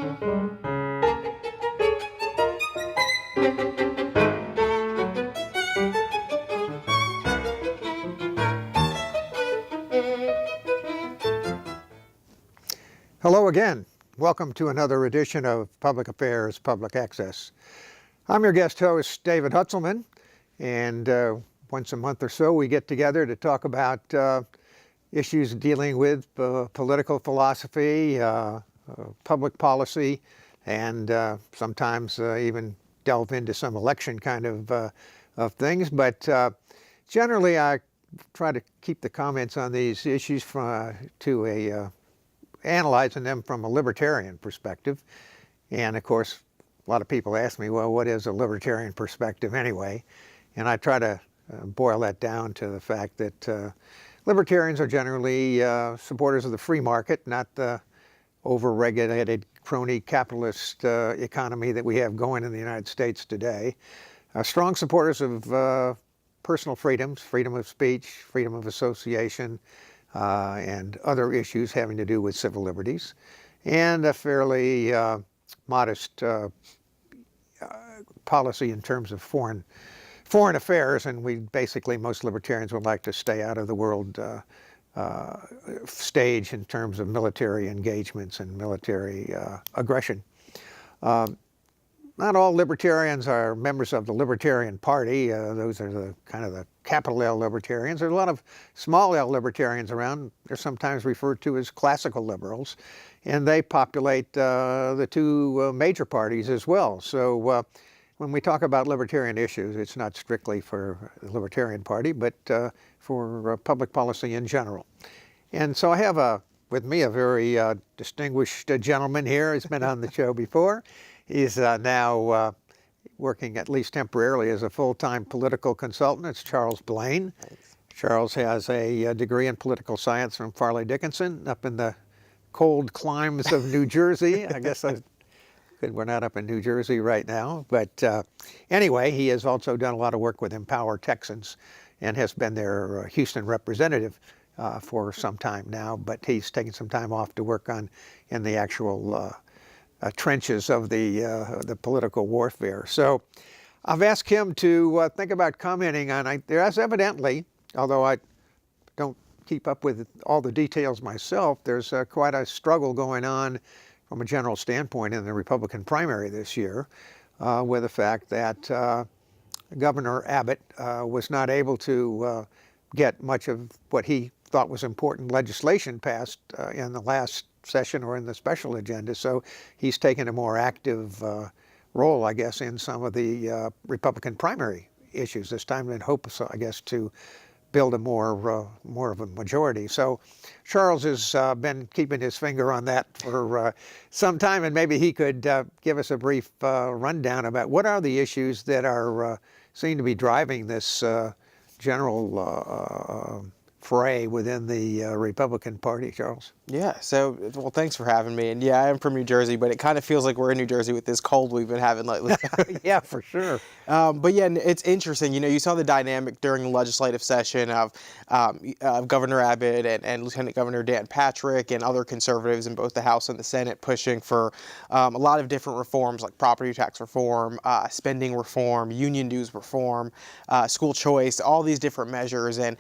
Hello again. Welcome to another edition of Public Affairs, Public Access. I'm your guest host, David Hutzelman, and once a month or so we get together to talk about issues dealing with political philosophy, public policy, and sometimes even delve into some election kind of things. But generally I try to keep the comments on these issues analyzing them from a libertarian perspective. And of course, a lot of people ask me, well, what is a libertarian perspective anyway? And I try to boil that down to the fact that libertarians are generally supporters of the free market, not the over-regulated crony capitalist economy that we have going in the United States today. Strong supporters of personal freedoms, freedom of speech, freedom of association, and other issues having to do with civil liberties, and a fairly modest policy in terms of foreign affairs. And most libertarians would like to stay out of the world stage in terms of military engagements and military aggression. Not all libertarians are members of the Libertarian Party. Those are the kind of the capital L libertarians. There's a lot of small L libertarians around. They're sometimes referred to as classical liberals, and they populate the two major parties as well. So when we talk about libertarian issues, it's not strictly for the Libertarian Party, but for public policy in general. And so I have with me a very distinguished gentleman here. He's been on the show before. He's now working, at least temporarily, as a full-time political consultant. It's Charles Blain. Thanks. Charles has a degree in political science from Farley Dickinson up in the cold climes of New Jersey. I guess we're not up in New Jersey right now. But anyway, he has also done a lot of work with Empower Texans and has been their Houston representative for some time now. But he's taken some time off to work in the actual trenches of the political warfare. So I've asked him to think about commenting on, there's evidently, although I don't keep up with all the details myself, there's quite a struggle going on from a general standpoint in the Republican primary this year with the fact that Governor Abbott was not able to get much of what he thought was important legislation passed in the last session or in the special agenda. So he's taken a more active role, I guess, in some of the Republican primary issues this time in hopes, I guess, to build a more of a majority. So Charles has been keeping his finger on that for some time, and maybe he could give us a brief rundown about what are the issues that are seem to be driving this general fray within the Republican Party, Charles. Yeah, so, well, thanks for having me. And yeah, I am from New Jersey, but it kind of feels like we're in New Jersey with this cold we've been having lately. Yeah, for sure. But yeah, it's interesting. You know, you saw the dynamic during the legislative session of Governor Abbott and Lieutenant Governor Dan Patrick and other conservatives in both the House and the Senate pushing for a lot of different reforms like property tax reform, spending reform, union dues reform, school choice, all these different measures. And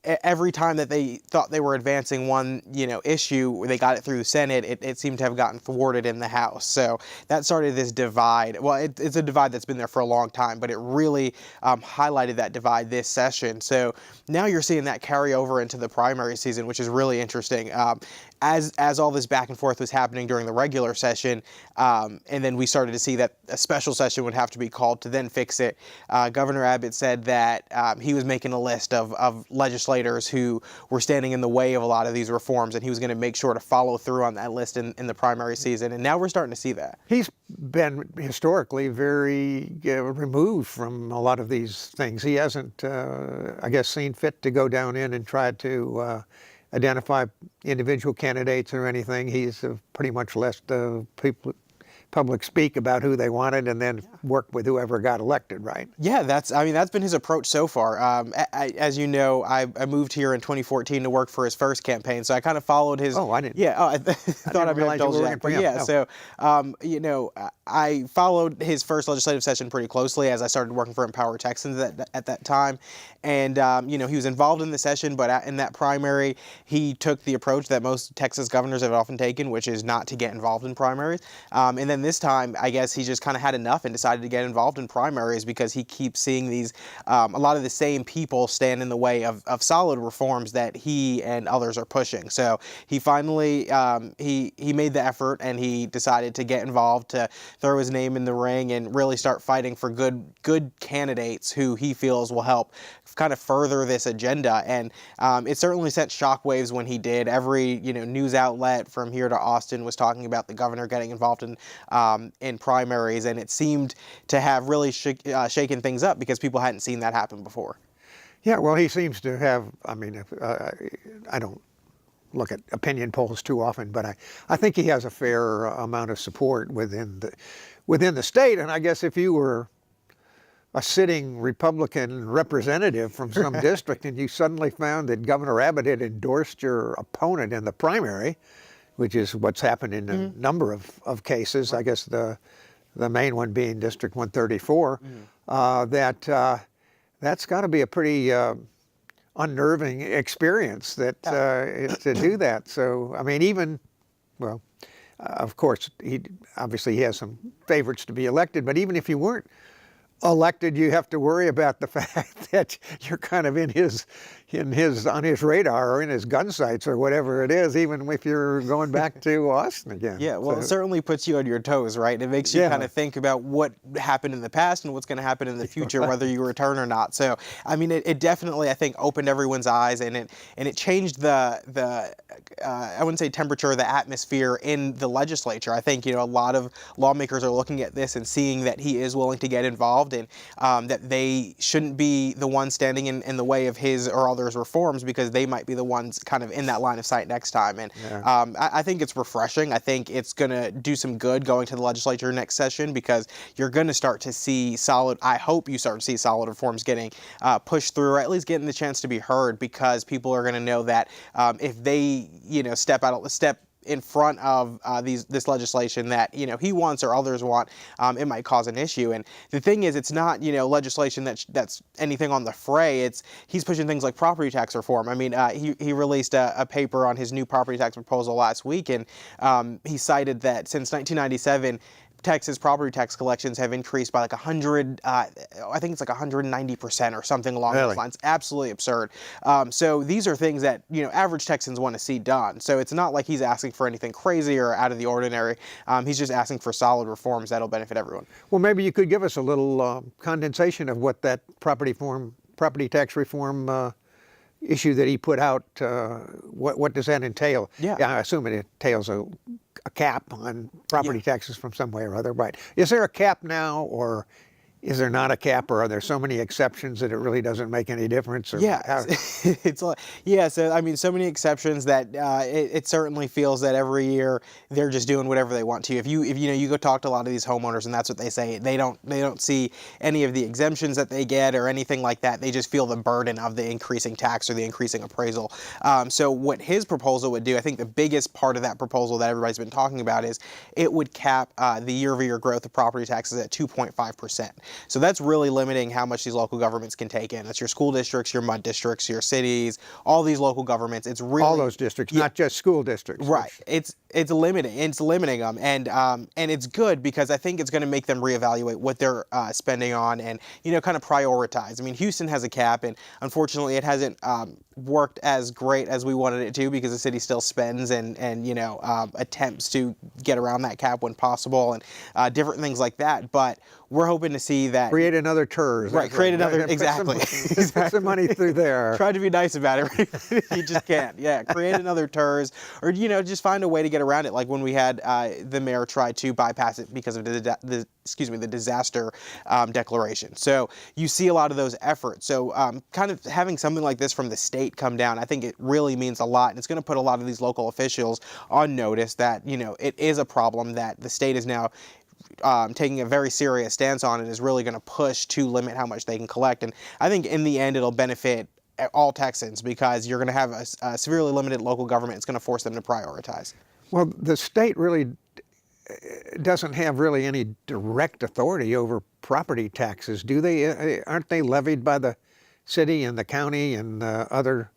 every time that they thought they were advancing one, issue, they got it through the Senate, it seemed to have gotten thwarted in the House. So that started this divide. Well, it's a divide that's been there for a long time, but it really highlighted that divide this session. So now you're seeing that carry over into the primary season, which is really interesting. As all this back and forth was happening during the regular session, and then we started to see that a special session would have to be called to then fix it, Governor Abbott said that he was making a list of legislators who were standing in the way of a lot of these reforms, and he was going to make sure to follow through on that list in the primary season. And now we're starting to see that. He's been historically very removed from a lot of these things. He hasn't, I guess, seen fit to go down in and try to identify individual candidates or anything. He's pretty much left public speak about who they wanted and then work with whoever got elected, right? Yeah, that's been his approach so far. As you know, I moved here in 2014 to work for his first campaign, so I kind of followed his. Oh, I didn't. Yeah, I thought I didn't may have realize you told were you working that, for but him. yeah. No. So, I followed his first legislative session pretty closely as I started working for Empower Texans at that time, and he was involved in the session, but in that primary, he took the approach that most Texas governors have often taken, which is not to get involved in primaries. And then this time, I guess he just kind of had enough and decided to get involved in primaries because he keeps seeing these a lot of the same people stand in the way of solid reforms that he and others are pushing. So he finally he made the effort and he decided to get involved, to throw his name in the ring and really start fighting for good candidates who he feels will help kind of further this agenda. And it certainly sent shockwaves when he did. Every news outlet from here to Austin was talking about the governor getting involved in primaries, and it seemed to have really shaken things up because people hadn't seen that happen before. Yeah, well, he seems to have, I mean, I don't look at opinion polls too often, but I think he has a fair amount of support within the state. And I guess if you were a sitting Republican representative from some district and you suddenly found that Governor Abbott had endorsed your opponent in the primary, which is what's happened in a number of cases, I guess the main one being District 134, that's got to be a pretty unnerving experience to do that. So, I mean, well, of course, he has some favorites to be elected, but even if you weren't elected, you have to worry about the fact that you're kind of on his radar or in his gun sights or whatever it is, even if you're going back to Austin again. Yeah, well, it certainly puts you on your toes, right? It makes you kind of think about what happened in the past and what's going to happen in the future, whether you return or not. So, I mean, it definitely, I think, opened everyone's eyes, and it changed the I wouldn't say temperature, the atmosphere in the legislature. I think a lot of lawmakers are looking at this and seeing that he is willing to get involved, and that they shouldn't be the ones standing in the way of his or others' reforms, because they might be the ones kind of in that line of sight next time. And I think it's refreshing. I think it's going to do some good going to the legislature next session, because you're going to start to see I hope you start to see solid reforms getting pushed through, or at least getting the chance to be heard, because people are going to know that if they step in front of this legislation that he wants or others want, it might cause an issue. And the thing is, it's not legislation that's anything on the fray. He's pushing things like property tax reform. I mean, he released a paper on his new property tax proposal last week, and he cited that since 1997. Texas property tax collections have increased by like 100, I think it's like 190% or something along those lines. Absolutely absurd. So these are things that, average Texans want to see done. So it's not like he's asking for anything crazy or out of the ordinary. He's just asking for solid reforms that'll benefit everyone. Well, maybe you could give us a little condensation of what that property tax reform issue that he put out, what does that entail? Yeah, I assume it entails a cap on property taxes from some way or other, right? Is there a cap now, or is there not a cap, or are there so many exceptions that it really doesn't make any difference? Or it's like, so I mean, so many exceptions that it certainly feels that every year they're just doing whatever they want to. If you go talk to a lot of these homeowners, and that's what they say, they don't see any of the exemptions that they get or anything like that. They just feel the burden of the increasing tax or the increasing appraisal. So what his proposal would do, I think the biggest part of that proposal that everybody's been talking about, is it would cap the year-over-year growth of property taxes at 2.5%. So that's really limiting how much these local governments can take in. That's your school districts, your MUD districts, your cities, all these local governments. It's really all those districts, not just school districts. Right. It's limiting. It's limiting them, and it's good, because I think it's going to make them reevaluate what they're spending on, and kind of prioritize. I mean, Houston has a cap, and unfortunately, it hasn't worked as great as we wanted it to, because the city still spends and attempts to get around that cap when possible, and different things like that. But we're hoping to see that. Create another TERS. Right, create another, Put exactly. Put some money through there. Try to be nice about it. You just can't. Yeah, create another TERS, or just find a way to get around it. Like when we had the mayor try to bypass it because of the disaster declaration. So you see a lot of those efforts. So kind of having something like this from the state come down, I think it really means a lot, and it's going to put a lot of these local officials on notice that it is a problem that the state is now taking a very serious stance on. It is really going to push to limit how much they can collect. And I think in the end it'll benefit all Texans because you're going to have a severely limited local government. It's going to force them to prioritize. Well, the state really doesn't have really any direct authority over property taxes, do they? Aren't they levied by the city and the county and other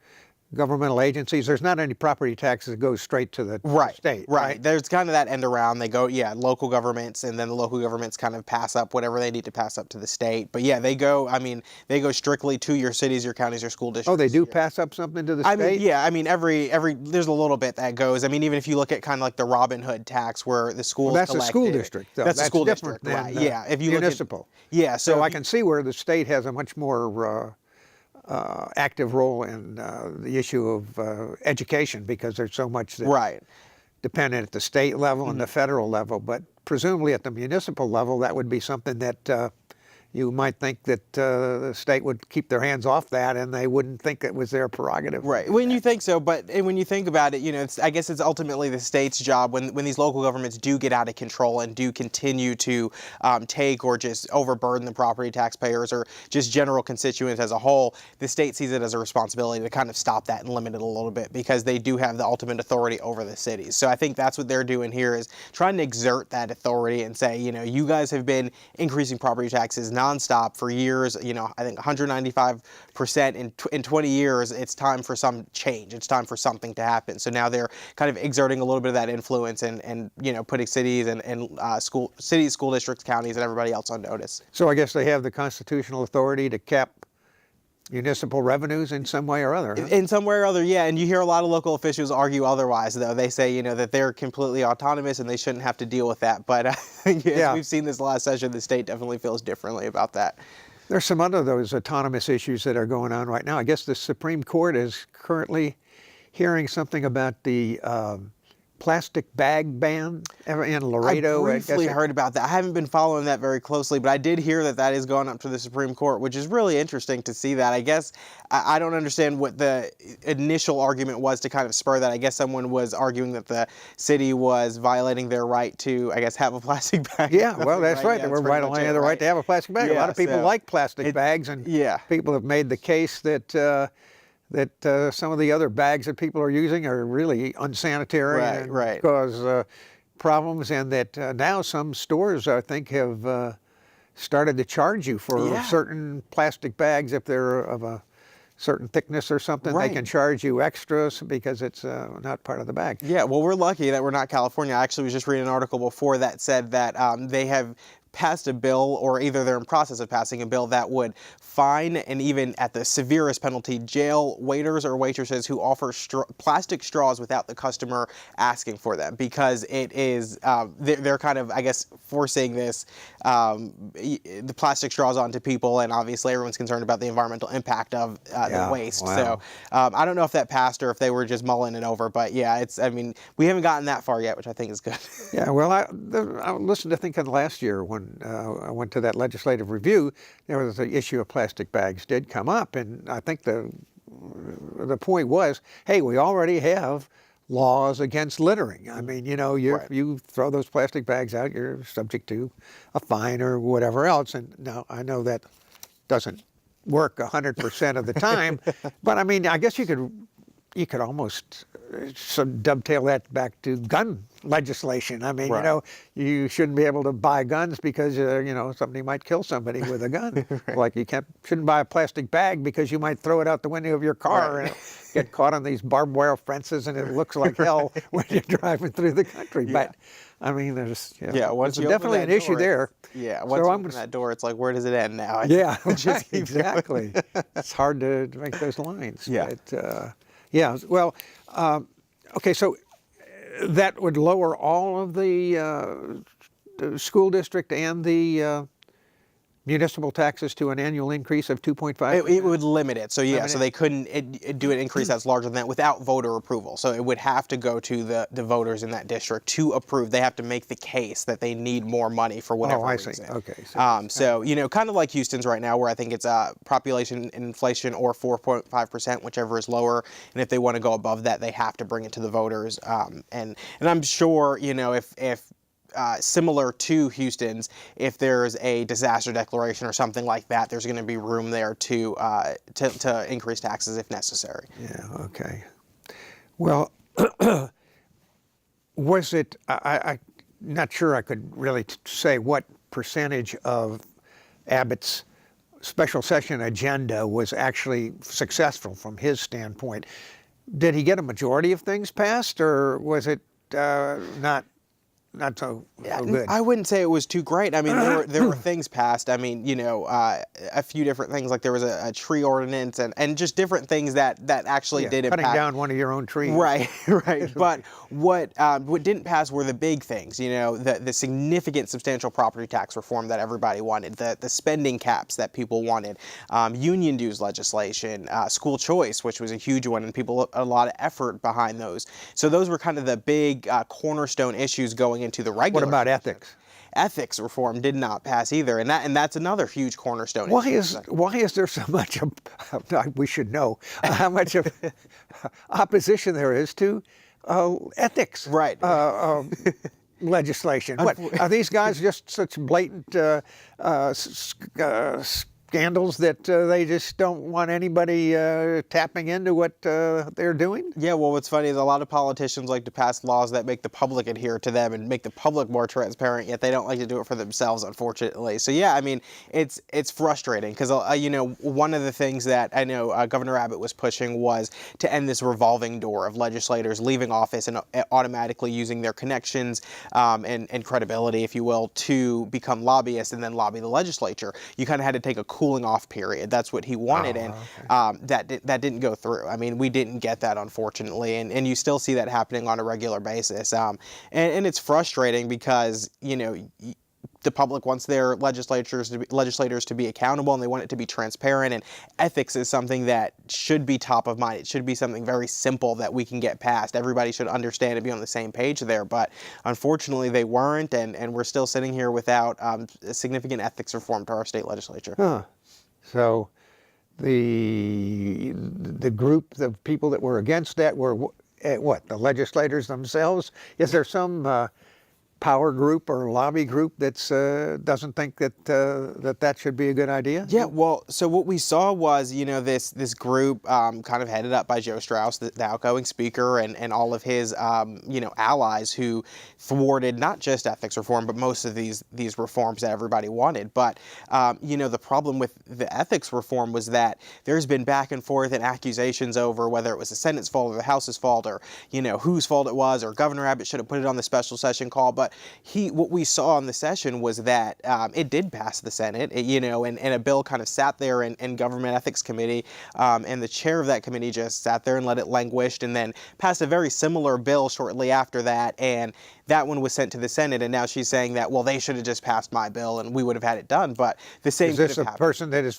governmental agencies? There's not any property taxes that go straight to the state. Right. There's kind of that end around. They go, local governments, and then the local governments kind of pass up whatever they need to pass up to the state. But they go strictly to your cities, your counties, your school districts. Oh, they do pass up something to the state? Every there's a little bit that goes. I mean, even if you look at kind of like the Robin Hood tax where the schools that's a school district, though. That's a school different district, than, right? Yeah. If you municipal. Look at, so I can see where the state has a much more active role in the issue of education, because there's so much that's dependent at the state level and the federal level. But presumably at the municipal level, that would be something that you might think that the state would keep their hands off that, and they wouldn't think it was their prerogative. Right. When you think so, but when you think about it, I guess it's ultimately the state's job when these local governments do get out of control and do continue to take or just overburden the property taxpayers or just general constituents as a whole. The state sees it as a responsibility to kind of stop that and limit it a little bit, because they do have the ultimate authority over the cities. So I think that's what they're doing here, is trying to exert that authority and say, you guys have been increasing property taxes nonstop for years. I think 195% in 20 years. It's time for some change. It's time for something to happen. So now they're kind of exerting a little bit of that influence and putting cities and school districts, counties, and everybody else on notice. So I guess they have the constitutional authority to cap municipal revenues in some way or other. Huh? In some way or other, yeah. And you hear a lot of local officials argue otherwise, though. They say, that they're completely autonomous and they shouldn't have to deal with that. But as we've seen this last session, the state definitely feels differently about that. There's some other of those autonomous issues that are going on right now. I guess the Supreme Court is currently hearing something about the plastic bag ban in Laredo. I briefly heard about that. I haven't been following that very closely, but I did hear that is going up to the Supreme Court, which is really interesting to see that. I guess I don't understand what the initial argument was to kind of spur that. I guess someone was arguing that the city was violating their right to, have a plastic bag. Yeah, well, that's right. They were violating the right to have a plastic bag. A lot of people like plastic bags, and people have made the case that some of the other bags that people are using are really unsanitary and cause problems, and that now some stores, I think, have started to charge you for certain plastic bags. If they're of a certain thickness or something, they can charge you extras because it's not part of the bag. Yeah, well, we're lucky that we're not California. I actually was just reading an article before that said that they have passed a bill, or either they're in process of passing a bill, that would fine and even at the severest penalty jail waiters or waitresses who offer plastic straws without the customer asking for them, because it is they're kind of, forcing this the plastic straws onto people, and obviously everyone's concerned about the environmental impact of the waste. Wow. So I don't know if that passed or if they were just mulling it over, but we haven't gotten that far yet, which I think is good. Yeah, well, I listened to Thinking last year when I went to that legislative review. There was the issue of plastic bags did come up, and I think the point was, hey, we already have laws against littering. I mean, you throw those plastic bags out, you're subject to a fine or whatever else. And now I know that doesn't work 100% of the time, but I mean, I guess you could almost dovetail that back to gun legislation. I mean, you shouldn't be able to buy guns because, somebody might kill somebody with a gun. Like you shouldn't buy a plastic bag because you might throw it out the window of your car and get caught on these barbed wire fences, and it looks like hell when you're driving through the country. But I mean, there's definitely an issue there. Yeah, once you open that door, it's like, where does it end now? Yeah, exactly. It's hard to make those lines. Yeah. But, well, okay, so that would lower all of the school district and the municipal taxes to an annual increase of 2.5%? It would limit it. So yeah, Limit so it. they couldn't do an increase that's larger than that without voter approval. So it would have to go to the voters in that district to approve. They have to make the case that they need more money for whatever Oh, I reason. see. Okay. So kind of like Houston's right now, where I think it's population and inflation or 4.5%, whichever is lower. And if they want to go above that, they have to bring it to the voters. And I'm sure if similar to Houston's, if there's a disaster declaration or something like that, there's going to be room there to increase taxes if necessary. Yeah. Okay. Well, was it? I'm not sure I could really say what percentage of Abbott's special session agenda was actually successful from his standpoint. Did he get a majority of things passed, or was it not so good? I wouldn't say it was too great. I mean, there were things passed. I mean, a few different things, like there was a tree ordinance and just different things that actually did impact. Cutting down one of your own trees. Right, right. But what didn't pass were the big things. The significant, substantial property tax reform that everybody wanted, the spending caps that people wanted, union dues legislation, school choice, which was a huge one, and people put a lot of effort behind those. So those were kind of the big cornerstone issues going into the regular. What about ethics? Ethics reform did not pass either, and that's another huge cornerstone. Why is there so much? We should know how much of opposition there is to ethics. Right. Legislation. What are these guys just such blatant scandals that they just don't want anybody tapping into what they're doing? Yeah, well, what's funny is a lot of politicians like to pass laws that make the public adhere to them and make the public more transparent, yet they don't like to do it for themselves, unfortunately. So yeah, I mean, it's frustrating because one of the things that I know Governor Abbott was pushing was to end this revolving door of legislators leaving office and automatically using their connections and credibility, if you will, to become lobbyists and then lobby the legislature. You kind of had to take a cooling off period. That's what he wanted, that didn't go through. I mean, we didn't get that, unfortunately, and you still see that happening on a regular basis. And it's frustrating because the public wants their legislators to be accountable, and they want it to be transparent. And ethics is something that should be top of mind. It should be something very simple that we can get past. Everybody should understand and be on the same page there. But unfortunately, they weren't, and we're still sitting here without a significant ethics reform to our state legislature. Huh. So the group of people that were against that were what? The legislators themselves? Is there some power group or lobby group that doesn't think that that should be a good idea? Yeah, well, so what we saw was, this group kind of headed up by Joe Strauss, the outgoing speaker, and all of his, allies who thwarted not just ethics reform, but most of these reforms that everybody wanted. But, the problem with the ethics reform was that there's been back and forth and accusations over whether it was the Senate's fault or the House's fault or, whose fault it was, or Governor Abbott should have put it on the special session call. But what we saw in the session was that it did pass the Senate, and a bill kind of sat there in Government Ethics Committee, and the chair of that committee just sat there and let it languish, and then passed a very similar bill shortly after that, and that one was sent to the Senate, and now she's saying that, well, they should have just passed my bill and we would have had it done, but the same could have happened. Is this a person that has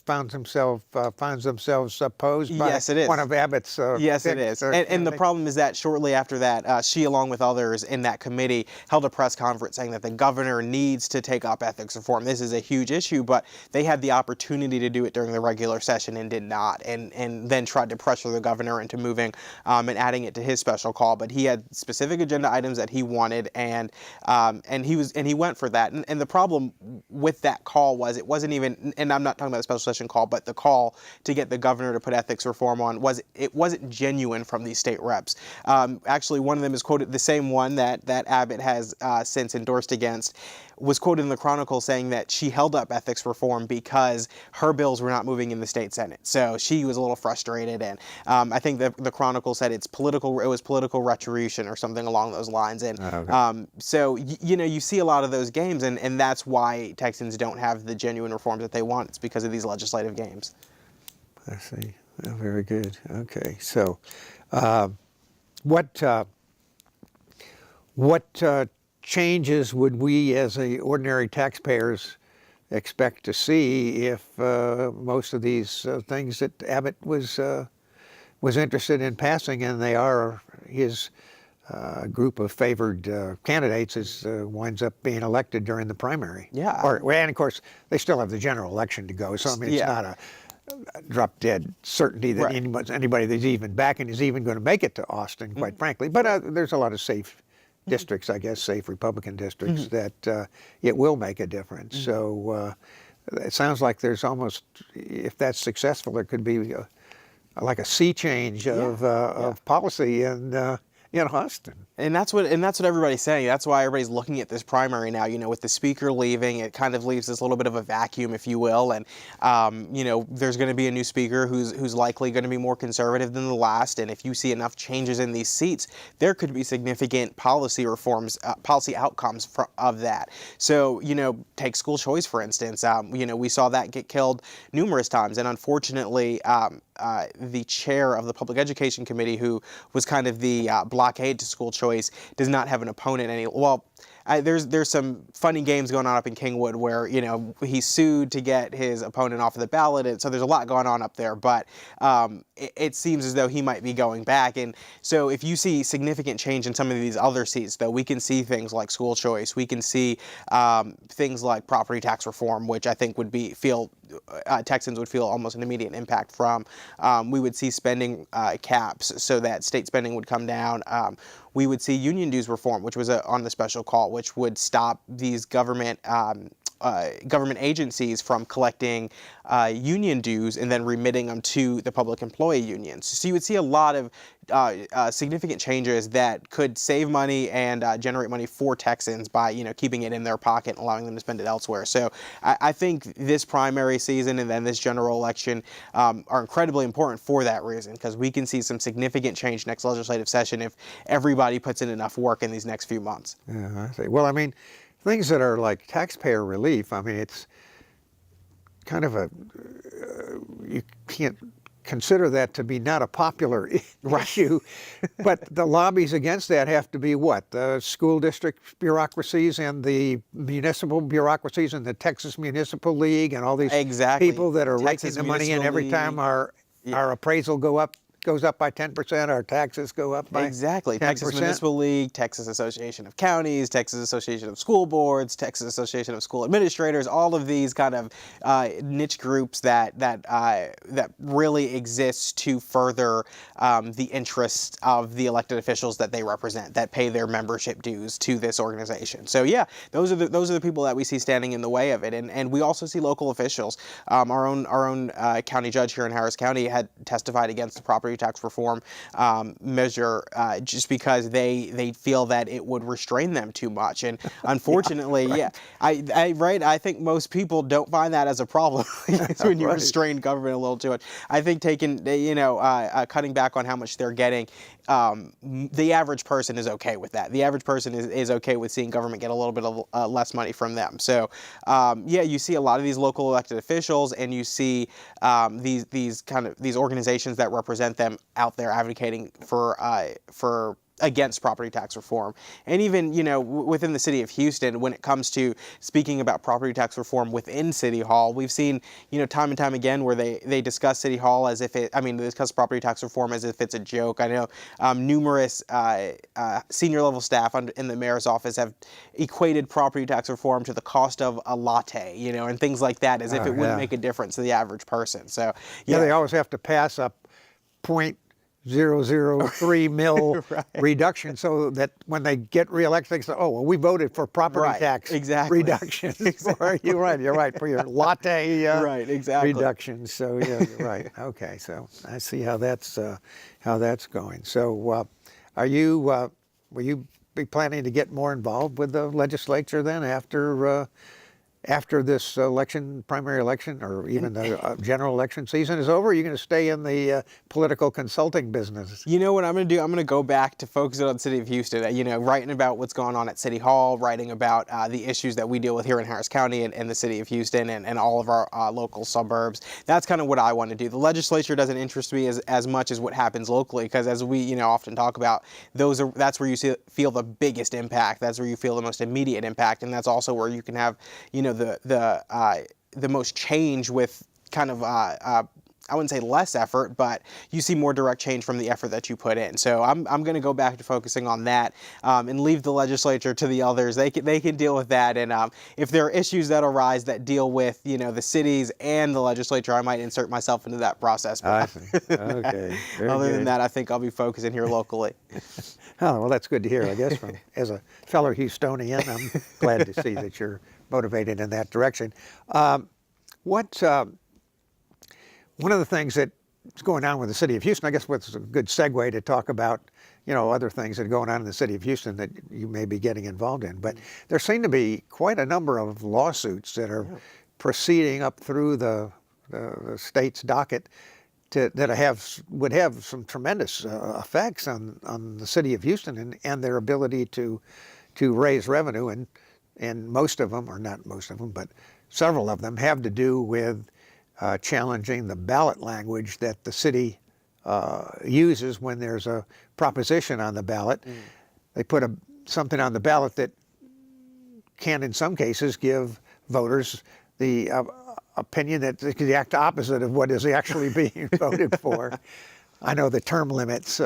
finds themselves opposed by Yes, it is. one of Abbott's Yes, it is. And the problem is that shortly after that, she, along with others in that committee, held a press conference saying that the governor needs to take up ethics reform. This is a huge issue, but they had the opportunity to do it during the regular session and did not, and then tried to pressure the governor into moving and adding it to his special call. But he had specific agenda items that he wanted, and he went for that. And the problem with that call was it wasn't even, and I'm not talking about the special session call, but the call to get the governor to put ethics reform on wasn't genuine from these state reps. Actually, one of them is quoted, the same one that Abbott has since endorsed against, was quoted in the Chronicle saying that she held up ethics reform because her bills were not moving in the state Senate. So she was a little frustrated, and I think the Chronicle said it was political retribution or something along those lines. And so you see a lot of those games, and that's why Texans don't have the genuine reforms that they want. It's because of these legislative games. I see. Oh, very good. Okay, so what changes would we as ordinary taxpayers expect to see if most of these things that Abbott was interested in passing, and they are his group of favored candidates, is winds up being elected during the primary. Yeah. And of course, they still have the general election to go. So I mean, it's Yeah. not a drop dead certainty that Right. anybody that's even backing is even going to make it to Austin, quite frankly. But there's a lot of safe districts, I guess, safe Republican districts that it will make a difference. So it sounds like there's almost, if that's successful, there could be like a sea change of policy in Austin. And that's what everybody's saying. That's why everybody's looking at this primary now. With the speaker leaving, it kind of leaves this little bit of a vacuum, if you will. And there's going to be a new speaker who's likely going to be more conservative than the last. And if you see enough changes in these seats, there could be significant policy reforms, policy outcomes of that. So take school choice for instance. We saw that get killed numerous times, and unfortunately, the chair of the Public Education Committee, who was kind of the blockade to school choice, does not have an opponent there's some funny games going on up in Kingwood where he sued to get his opponent off of the ballot, and so there's a lot going on up there. But it seems as though he might be going back, and so if you see significant change in some of these other seats, though, we can see things like school choice, we can see things like property tax reform, which I think Texans would feel almost an immediate impact from. We would see spending caps so that state spending would come down. We would see union dues reform, which was on the special call, which would stop these government agencies from collecting union dues and then remitting them to the public employee unions. So you would see a lot of significant changes that could save money and generate money for Texans by keeping it in their pocket and allowing them to spend it elsewhere. So I think this primary season and then this general election are incredibly important for that reason, because we can see some significant change next legislative session if everybody puts in enough work in these next few months. Yeah, I see. Well, I mean, things that are like taxpayer relief, I mean, it's kind of you can't consider that to be not a popular issue, but the lobbies against that have to be what? The school district bureaucracies and the municipal bureaucracies and the Texas Municipal League and all these people that are raking the money in every time our appraisal goes up by 10%, our taxes go up by 10%. Texas Municipal League, Texas Association of Counties, Texas Association of School Boards, Texas Association of School Administrators, all of these kind of niche groups that really exist to further the interests of the elected officials that they represent, that pay their membership dues to this organization. So yeah, those are the people that we see standing in the way of it, and we also see local officials. Our own county judge here in Harris County had testified against the property tax reform measure just because they feel that it would restrain them too much. And unfortunately, I think most people don't find that as a problem when you restrain government a little too much. I think cutting back on how much they're getting, the average person is okay with that. The average person is okay with seeing government get a little bit of less money from them. So you see a lot of these local elected officials, and you see these organizations that represent them out there advocating for against property tax reform. And even, within the city of Houston, when it comes to speaking about property tax reform within City Hall, we've seen, time and time again where they discuss City Hall as if they discuss property tax reform as if it's a joke. I know numerous senior level staff in the mayor's office have equated property tax reform to the cost of a latte, and things like that, as if it wouldn't make a difference to the average person. So, they always have to pass up 0.003 mil reduction, so that when they get reelected, they say, "Oh, well, we voted for property tax reductions." You're right for your latte reductions. So yeah, you're right. Okay, so I see how that's going. So, will you be planning to get more involved with the legislature then after this primary election, or even the general election season is over? Are you going to stay in the political consulting business? You know what I'm going to do? I'm going to go back to focusing on the city of Houston, writing about what's going on at City Hall, writing about the issues that we deal with here in Harris County and the city of Houston and all of our local suburbs. That's kind of what I want to do. The legislature doesn't interest me as much as what happens locally, because as we often talk about, that's where you feel the biggest impact. That's where you feel the most immediate impact, and that's also where you can have the most change with kind of I wouldn't say less effort, but you see more direct change from the effort that you put in. So I'm going to go back to focusing on that and leave the legislature to the others. They can deal with that. And if there are issues that arise that deal with the cities and the legislature, I might insert myself into that process. But I see. Okay. Very other good. than that, I think I'll be focusing here locally. Oh, well, that's good to hear, I guess. As a fellow Houstonian, I'm glad to see that you're motivated in that direction. One of the things that's going on with the city of Houston, I guess what's a good segue to talk about, other things that are going on in the city of Houston that you may be getting involved in. But there seem to be quite a number of lawsuits that are proceeding up through the state's docket that would have some tremendous effects on the city of Houston and their ability to raise revenue. And most of them, or not most of them, but several of them have to do with challenging the ballot language that the city uses when there's a proposition on the ballot. They put something on the ballot that can, in some cases, give voters the opinion that the exact opposite of what is actually being voted for. I know the term limits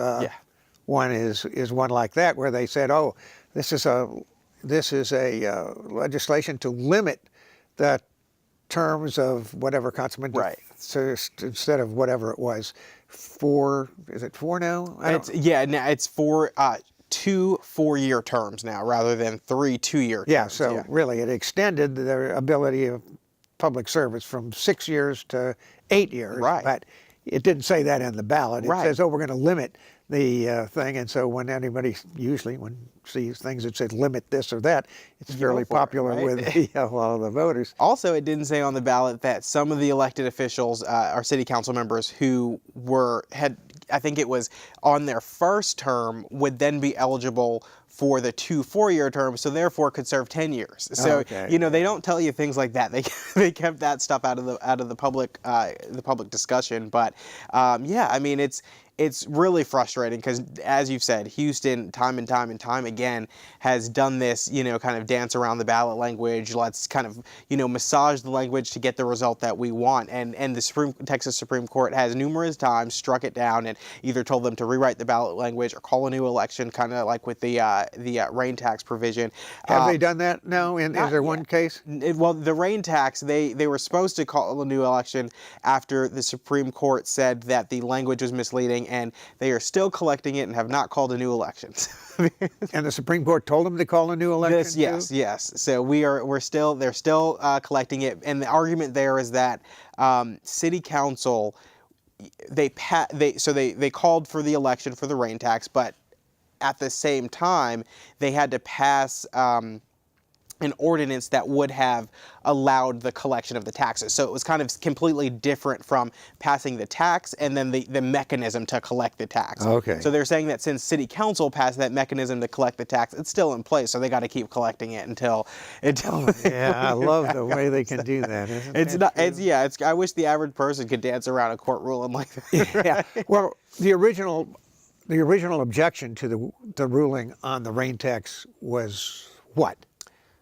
one is one like that, where they said, "Oh, this is a legislation to limit the terms of whatever consummate." Right. So instead of whatever it was, 4, is it 4 now? Now it's 2 4-year terms now rather than 3 2-year terms. Yeah, so really it extended their ability of public service from 6 years to 8 years. Right. But it didn't say that in the ballot. It says, oh, we're going to limit the thing. And so when anybody usually sees things that say limit this or that, it's fairly popular with a lot of the voters. Also, it didn't say on the ballot that some of the elected officials, our city council members who had, I think it was on their first term, would then be eligible for the 2 4-year terms, so therefore could serve 10 years. So they don't tell you things like that. They kept that stuff out of the public discussion. But I mean it's really frustrating because, as you've said, Houston time and time again has done this, kind of dance around the ballot language. Let's kind of, massage the language to get the result that we want. And the Texas Supreme Court has numerous times struck it down and either told them to rewrite the ballot language or call a new election, kind of like with the rain tax provision. Have they done that now? Is there one case? Well, the rain tax, they were supposed to call a new election after the Supreme Court said that the language was misleading, and they are still collecting it and have not called a new election. And the Supreme Court told them to call a new election? Yes. So they're still collecting it, and the argument there is that City Council they called for the election for the rain tax, but at the same time they had to pass an ordinance that would have allowed the collection of the taxes. So it was kind of completely different from passing the tax and then the mechanism to collect the tax. Okay. So they're saying that since City Council passed that mechanism to collect the tax, it's still in place, so they got to keep collecting it until I love the way they can do that. I wish the average person could dance around a court ruling like that. Yeah. Well, the original objection to the ruling on the rain tax was what?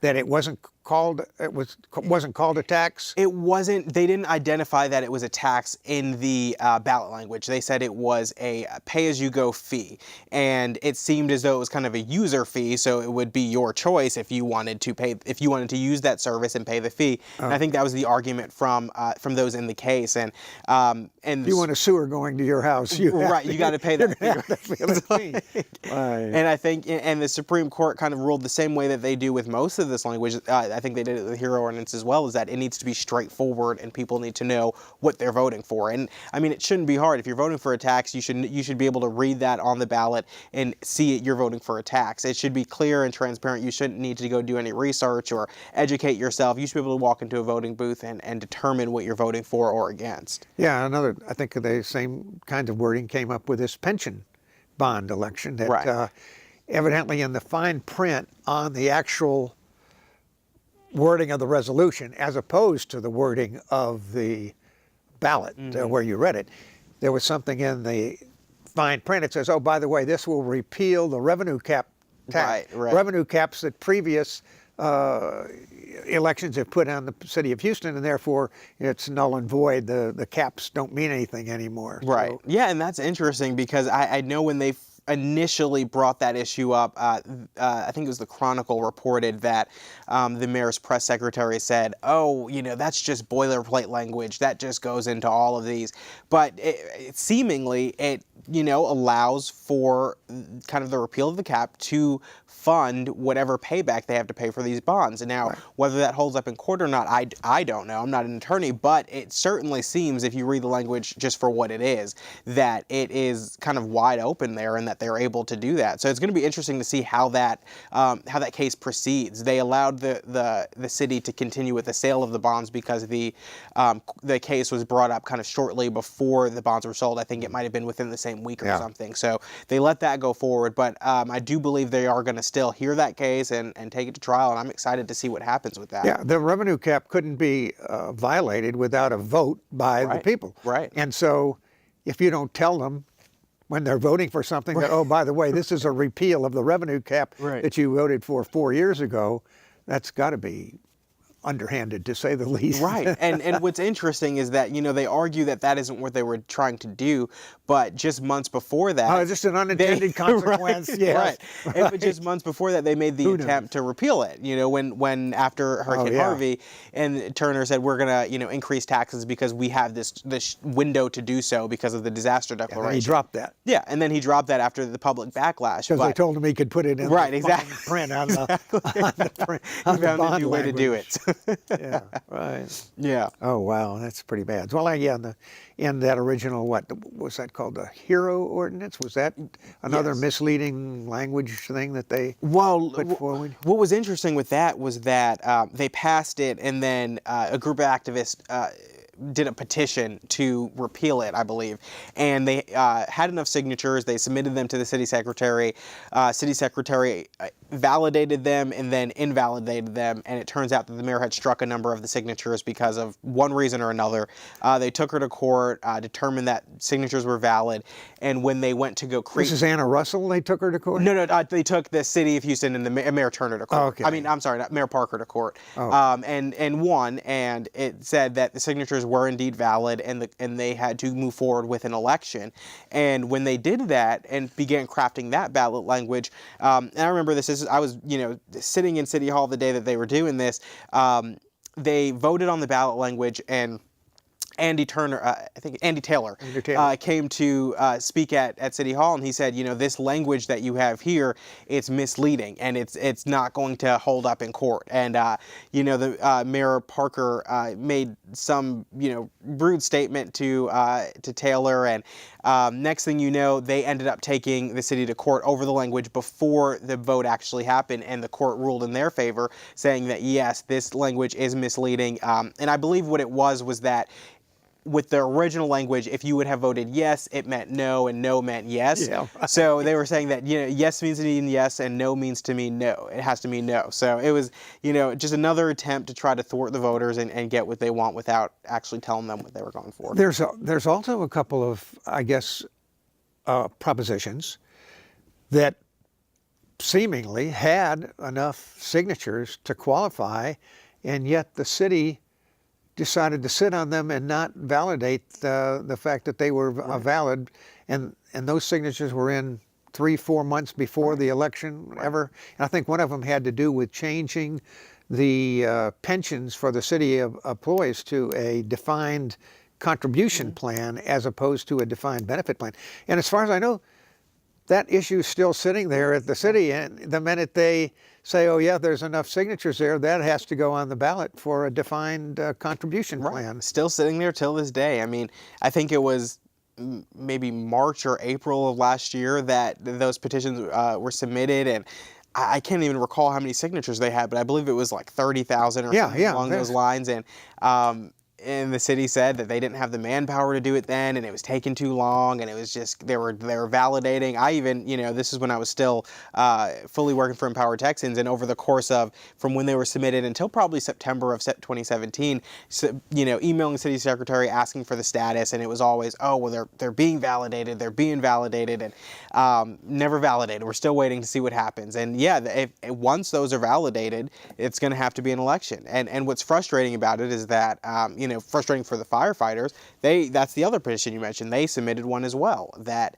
That it wasn't called a tax? It wasn't. They didn't identify that it was a tax in the ballot language. They said it was a pay-as-you-go fee, and it seemed as though it was kind of a user fee. So it would be your choice if you wanted to use that service and pay the fee. And I think that was the argument from those in the case. And if you want a sewer going to your house, you got to pay that fee. And I think, and the Supreme Court kind of ruled the same way that they do with most of this language. I think they did it with the HERO ordinance as well, is that it needs to be straightforward and people need to know what they're voting for. And I mean, it shouldn't be hard. If you're voting for a tax, you should be able to read that on the ballot and see you're voting for a tax. It should be clear and transparent. You shouldn't need to go do any research or educate yourself. You should be able to walk into a voting booth and determine what you're voting for or against. Yeah, I think the same kind of wording came up with this pension bond election that evidently in the fine print on the actual wording of the resolution, as opposed to the wording of the ballot where you read it, there was something in the fine print that says, oh, by the way, this will repeal the revenue cap revenue caps that previous elections have put on the city of Houston, and therefore it's null and void. The caps don't mean anything anymore. Right. So, Yeah, and that's interesting because I know when they initially brought that issue up, I think it was the Chronicle reported that the mayor's press secretary said, "Oh, that's just boilerplate language. That just goes into all of these." But seemingly it allows for kind of the repeal of the cap to fund whatever payback they have to pay for these bonds. And now, right. whether that holds up in court or not, I don't know. I'm not an attorney, but it certainly seems, if you read the language just for what it is, that it is kind of wide open there, and that they're able to do that. So it's going to be interesting to see how that case proceeds. They allowed the city to continue with the sale of the bonds because the case was brought up kind of shortly before the bonds were sold. I think it might have been within the same week or something. So they let that go forward. But I do believe they are going to still hear that case and take it to trial, and I'm excited to see what happens with that. Yeah, the revenue cap couldn't be violated without a vote by the people. Right. And so if you don't tell them when they're voting for something that, oh, by the way, this is a repeal of the revenue cap that you voted for 4 years ago, that's got to be underhanded, to say the least. Right. And what's interesting is that, they argue that that isn't what they were trying to do, but just months before that... Oh, just an unintended consequence, right, yes. Right. But just months before that, they made the attempt to repeal it, when after Hurricane Harvey, and Turner said, we're going to, increase taxes because we have this window to do so because of the disaster declaration. And he dropped that. Yeah, and then he dropped that after the public backlash. Because they told him he could put it in the print on the he found a new way to do it. Yeah, right. Yeah. Oh, wow, that's pretty bad. Well, in that original, what was that called? The HERO ordinance? Was that another misleading language thing that they put forward? What was interesting with that was that they passed it, and then a group of activists did a petition to repeal it, I believe. And they had enough signatures. They submitted them to the city secretary. City secretary validated them and then invalidated them. And it turns out that the mayor had struck a number of the signatures because of one reason or another. They took her to court, determined that signatures were valid. And when they went to go create... This is Anna Russell they took her to court? No, they took the city of Houston and the Mayor Turner to court. Oh, okay. I mean, I'm sorry, not Mayor Parker to court. Oh. And won, and it said that the signatures were indeed valid, and they had to move forward with an election. And when they did that and began crafting that ballot language, and I remember I was sitting in City Hall the day that they were doing this. They voted on the ballot language, and Andy Taylor came to speak at City Hall, and he said, this language that you have here, it's misleading, and it's not going to hold up in court. And the Mayor Parker made some rude statement to Taylor, and next thing you know, they ended up taking the city to court over the language before the vote actually happened, and the court ruled in their favor, saying that yes, this language is misleading. And I believe what it was that with the original language, if you would have voted yes, it meant no, and no meant yes. Yeah. So they were saying that yes means to mean yes, and no means to mean no. It has to mean no. So it was just another attempt to try to thwart the voters and get what they want without actually telling them what they were going for. There's also a couple of, I guess, propositions that seemingly had enough signatures to qualify, and yet the city decided to sit on them and not validate the fact that they were valid, and those signatures were in 3-4 months before the election ever. And I think one of them had to do with changing the pensions for the city employees to a defined contribution plan as opposed to a defined benefit plan. And as far as I know, that issue is still sitting there at the city, and the minute they say, oh yeah, there's enough signatures there, that has to go on the ballot for a defined contribution plan. Still sitting there till this day. I mean, I think it was maybe March or April of last year that those petitions were submitted, and I can't even recall how many signatures they had, but I believe it was like 30,000 or something along those lines. And the city said that they didn't have the manpower to do it then, and it was taking too long, and it was just they were validating. I even, this is when I was still fully working for Empower Texans, and over the course of from when they were submitted until probably September of 2017, emailing the city secretary asking for the status, and it was always, oh well, they're being validated, and never validated. We're still waiting to see what happens. And yeah, once those are validated, it's going to have to be an election. And what's frustrating about it is that, frustrating for the firefighters, that's the other petition you mentioned. They submitted one as well that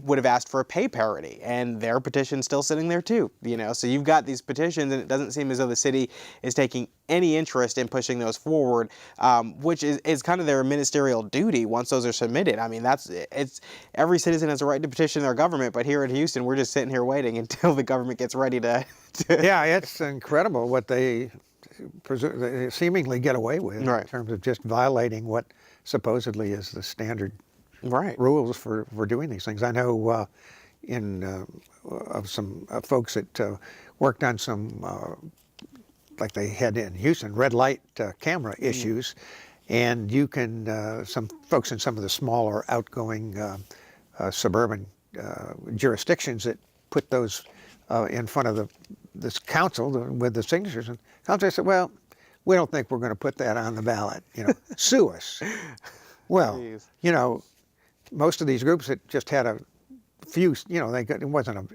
would have asked for a pay parity, and their petition's still sitting there too. So you've got these petitions, and it doesn't seem as though the city is taking any interest in pushing those forward, which is kind of their ministerial duty once those are submitted. I mean, it's every citizen has a right to petition their government, but here in Houston, we're just sitting here waiting until the government gets ready to Yeah, it's incredible what they seemingly get away with Right. in terms of just violating what supposedly is the standard Right. rules for doing these things. I know of some folks that worked on some, like they had in Houston, red light camera issues, and you can, some folks in some of the smaller outgoing suburban jurisdictions that put those in front of this council with the signatures, and council said, well, we don't think we're going to put that on the ballot, sue us. Well, Jeez. Most of these groups that just had a few, it wasn't an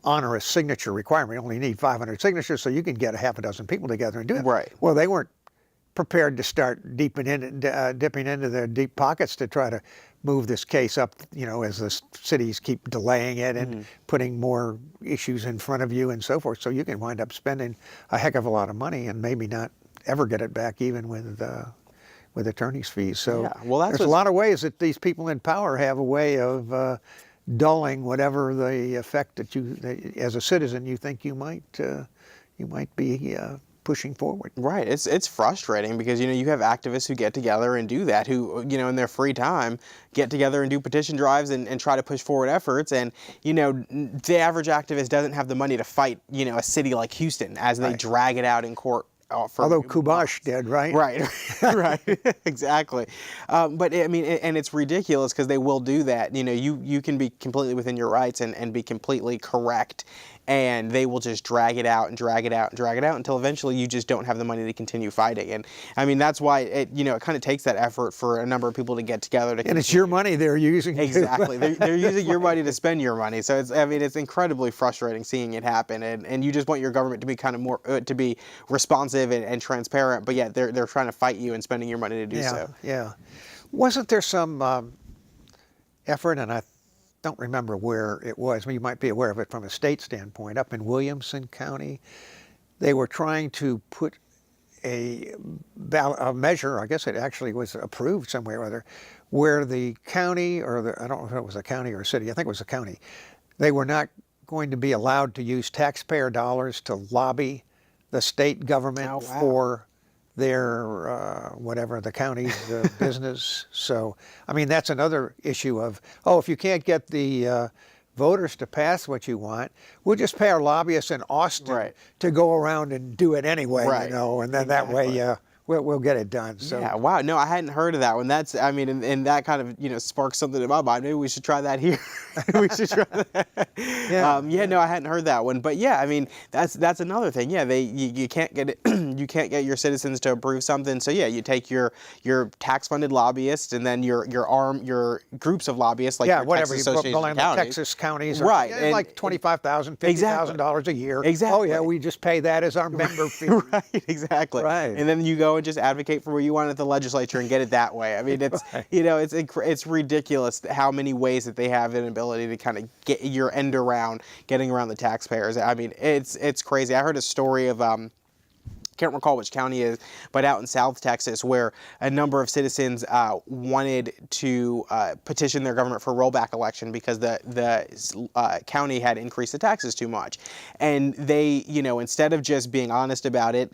onerous signature requirement. You only need 500 signatures, so you can get a half a dozen people together and do it. Right. Well, they weren't prepared to start dipping into their deep pockets to try to move this case up, as the cities keep delaying it and putting more issues in front of you and so forth. So you can wind up spending a heck of a lot of money and maybe not ever get it back, even with attorney's fees. So Yeah, well, that's there's a lot of ways that these people in power have a way of dulling whatever the effect that as a citizen, you think you might be pushing forward. Right. It's frustrating because, you have activists who get together and do that, who, in their free time get together and do petition drives and try to push forward efforts. And, the average activist doesn't have the money to fight, a city like Houston as they drag it out in court. Although Kubash did, right? Right, right, exactly. But I mean, and it's ridiculous because they will do that. You can be completely within your rights and be completely correct, and they will just drag it out and drag it out and drag it out until eventually you just don't have the money to continue fighting. And I mean, that's why it kind of takes that effort for a number of people to get together to. And it's your money they're using. Exactly, they're using your money to spend your money. So it's incredibly frustrating seeing it happen, and you just want your government to be kind of more to be responsive and transparent, but yet they're trying to fight you and spending your money to do so. Yeah. Wasn't there some effort, and I don't remember where it was, you might be aware of it from a state standpoint, up in Williamson County, they were trying to put a measure, I guess it actually was approved somewhere or other, where the county, I don't know if it was a county or a city, I think it was a county, they were not going to be allowed to use taxpayer dollars to lobby the state government for their, whatever, the county's business. So, I mean, that's another issue of, if you can't get the voters to pass what you want, we'll just pay our lobbyists in Austin to go around and do it anyway, and then that way we'll get it done. So yeah, wow. No, I hadn't heard of that one. That's, I mean, and that kind of, sparks something in my mind. Maybe we should try that here. We should try that. Yeah. No, I hadn't heard that one. But yeah, I mean, that's another thing. Yeah, you can't get it, you can't get your citizens to approve something. So yeah, you take your tax-funded lobbyists and then your groups of lobbyists, like your whatever, Texas Association of Counties. Texas counties, right? And like $25,000, $50,000 a year. Exactly. Oh yeah, we just pay that as our member fee. Right. Exactly. Right. And then you go and just advocate for what you want at the legislature and get it that way. I mean, it's it's ridiculous how many ways that they have an ability to kind of get your end around getting around the taxpayers. I mean, it's crazy. I heard a story of can't recall which county it is, but out in South Texas, where a number of citizens wanted to petition their government for a rollback election because the county had increased the taxes too much, and they, instead of just being honest about it,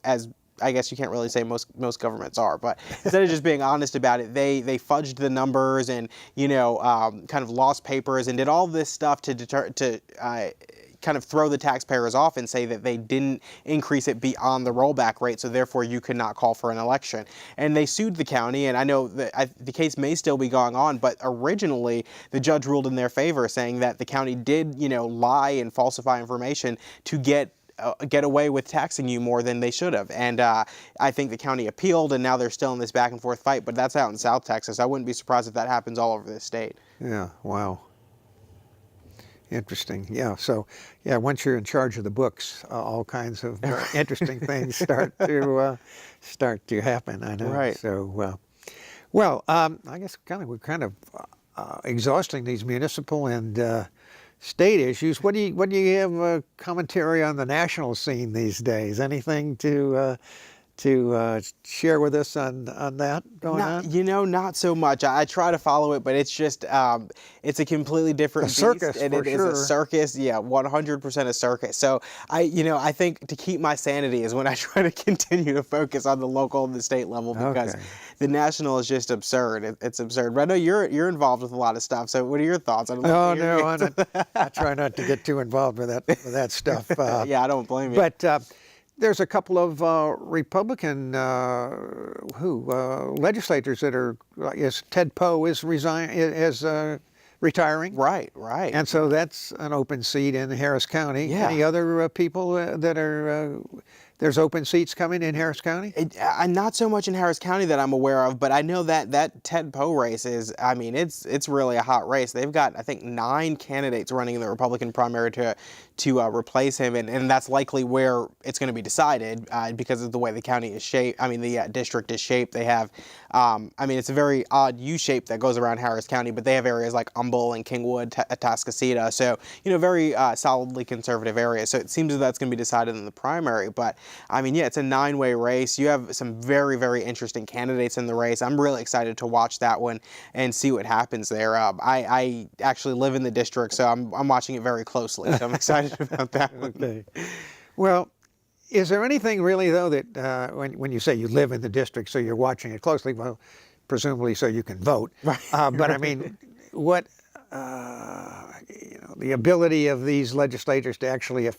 as I guess you can't really say most governments are, but instead of just being honest about it, they fudged the numbers and kind of lost papers and did all this stuff to kind of throw the taxpayers off and say that they didn't increase it beyond the rollback rate, so therefore you could not call for an election. And they sued the county, and I know that the case may still be going on, but originally the judge ruled in their favor, saying that the county did, lie and falsify information to get away with taxing you more than they should have. And I think the county appealed, and now they're still in this back and forth fight, but that's out in South Texas. I wouldn't be surprised if that happens all over the state. Yeah, wow. Interesting. Yeah. So, yeah, once you're in charge of the books, all kinds of interesting things start to happen. I know. Right. So, I guess we're kind of exhausting these municipal and state issues. What do you have commentary on the national scene these days? Anything to share with us on that going on? Not so much. I try to follow it, but it's just it's a completely different beast, circus, and for it is sure. a circus. Yeah, 100% a circus. So I think to keep my sanity is when I try to continue to focus on the local and the state level, because the national is just absurd. It's absurd. But I know you're involved with a lot of stuff. So what are your thoughts? Oh no, I try not to get too involved with that stuff. Yeah, I don't blame you. But there's a couple of Republican legislators that are. Yes, Ted Poe is retiring. Right. And so that's an open seat in Harris County. Yeah. Any other people that are? There's open seats coming in Harris County? Not so much in Harris County that I'm aware of, but I know that Ted Poe race is, it's really a hot race. They've got, I think, 9 candidates running in the Republican primary to replace him, and that's likely where it's going to be decided because of the way the county is shaped. The district is shaped. They have, it's a very odd U shape that goes around Harris County, but they have areas like Humble and Kingwood, Atascocita, so, very solidly conservative areas. So it seems that that's going to be decided in the primary, but it's a 9-way race. You have some very, very interesting candidates in the race. I'm really excited to watch that one and see what happens there. I actually live in the district, so I'm watching it very closely. So I'm excited about that one. Okay. Well, is there anything really, though, that when you say you live in the district, so you're watching it closely, well, presumably so you can vote. Right. But what, the ability of these legislators to actually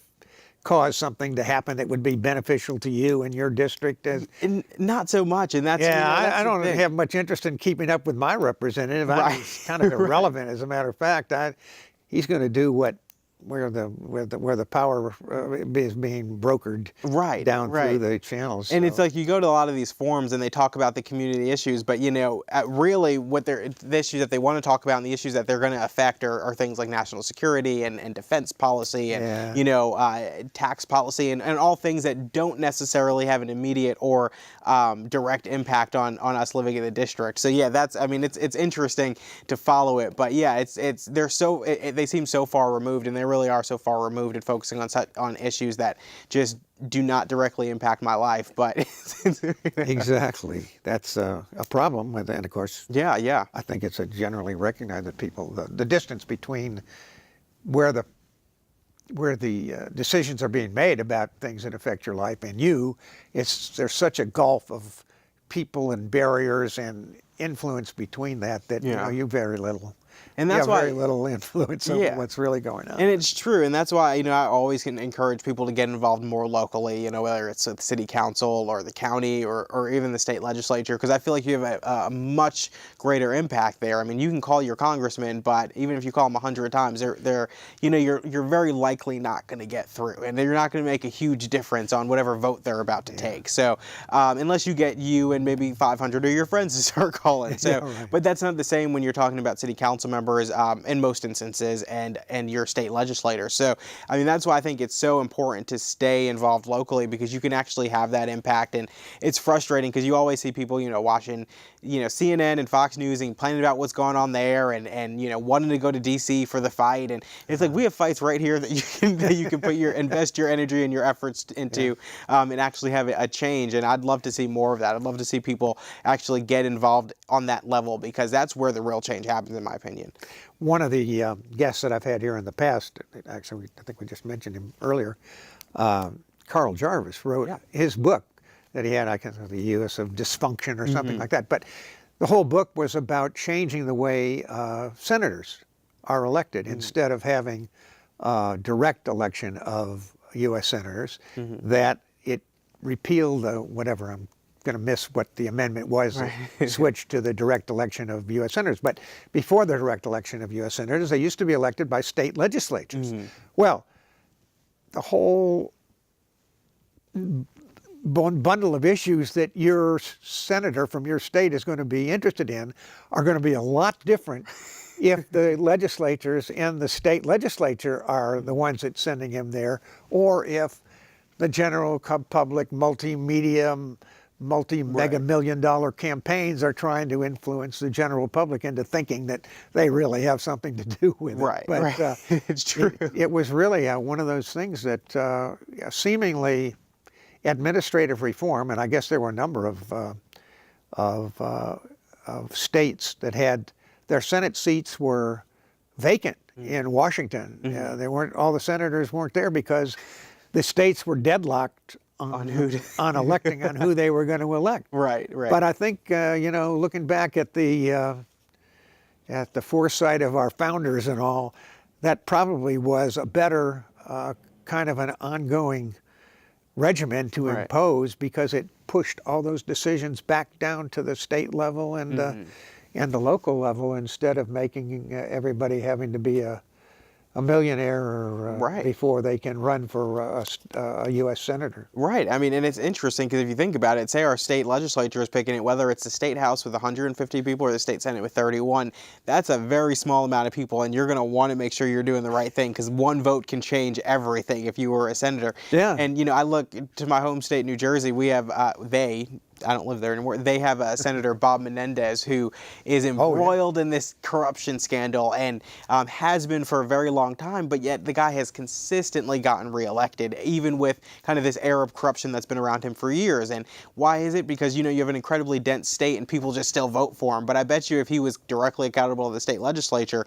cause something to happen that would be beneficial to you and your district? Not so much, and that's I don't have much interest in keeping up with my representative. Right. He's kind of irrelevant, as a matter of fact. He's going to do where the power is being brokered down through the channels. And it's like you go to a lot of these forums and they talk about the community issues, but really what the issues that they want to talk about and the issues that they're going to affect are things like national security and defense policy and tax policy and all things that don't necessarily have an immediate or direct impact on us living in the district. So yeah, it's interesting to follow it, but yeah, they seem so far removed, and they really are so far removed and focusing on issues that just do not directly impact my life. But exactly, that's a problem. And of course, yeah, I think it's generally recognized that the distance between where the decisions are being made about things that affect your life and there's such a gulf of people and barriers and influence between that you very little. And that's why very little influence on what's really going on. And it's true, and that's why I always can encourage people to get involved more locally. Whether it's the city council or the county or even the state legislature, because I feel like you have a much greater impact there. You can call your congressman, but even if you call them 100 times, you're very likely not going to get through, and you're not going to make a huge difference on whatever vote they're about to take. So unless you get you and maybe 500 of your friends to start calling. So, but that's not the same when you're talking about city council members in most instances and your state legislators. So that's why I think it's so important to stay involved locally, because you can actually have that impact. And it's frustrating because you always see people watching CNN and Fox News and complaining about what's going on there and wanting to go to DC for the fight. And it's like, we have fights right here that you can invest your energy and your efforts into and actually have a change. And I'd love to see more of that. I'd love to see people actually get involved on that level, because that's where the real change happens, in my opinion. One of the guests that I've had here in the past, actually, I think we just mentioned him earlier, Carl Jarvis wrote his book that he had, I guess, The U.S. of Dysfunction or something like that. But the whole book was about changing the way senators are elected. Instead of having direct election of U.S. senators, that it repealed the, whatever, I'm going to miss what the amendment was, Right. switched to the direct election of U.S. senators. But before the direct election of U.S. senators, they used to be elected by state legislatures. Well, the whole bundle of issues that your senator from your state is going to be interested in are going to be a lot different if the legislatures and the state legislature are the ones that's sending him there, or if the general public, multimedia, multi-mega million-dollar campaigns are trying to influence the general public into thinking that they really have something to do with it. Right, But right. It's true. it was really one of those things that seemingly administrative reform, and I guess there were a number of states that had their Senate seats were vacant in Washington. They weren't, all the senators weren't there because the states were deadlocked on electing on who they were going to elect. Right, right. But I think looking back at the foresight of our founders and all, that probably was a better kind of an ongoing regimen to impose, because it pushed all those decisions back down to the state level and the local level, instead of making everybody having to be a millionaire before they can run for a U.S. senator. Right. I mean, and it's interesting because if you think about it, say our state legislature is picking it, whether it's the state house with 150 people or the state senate with 31, that's a very small amount of people, and you're going to want to make sure you're doing the right thing, because one vote can change everything if you were a senator. Yeah. And, I look to my home state, New Jersey, we have, I don't live there anymore. They have Senator Bob Menendez, who is embroiled in this corruption scandal and has been for a very long time, but yet the guy has consistently gotten reelected, even with kind of this air of corruption that's been around him for years. And why is it? Because, you have an incredibly dense state and people just still vote for him. But I bet you if he was directly accountable to the state legislature,